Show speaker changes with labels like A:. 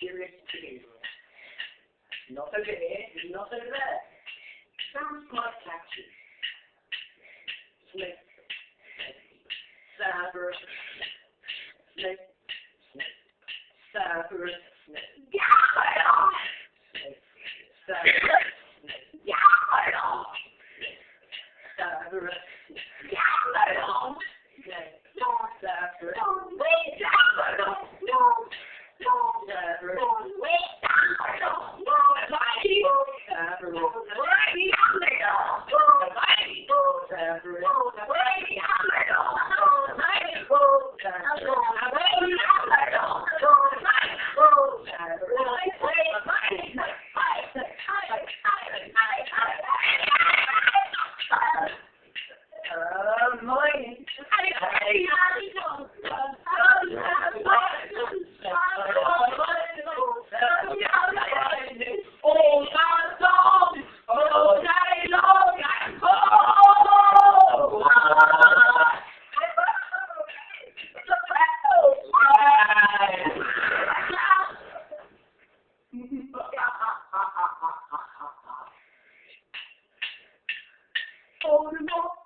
A: serious too. Not over here, not over there. Sounds like taxi. Snip. Sabber. Snip. Snip. Sabber. Snip. Yeah! Snip. Sabber. Snip. Yeah! Sabber. Yeah! Snip. Sabber. Wait! Sabber. No. Sabber. Wait! Oh, no,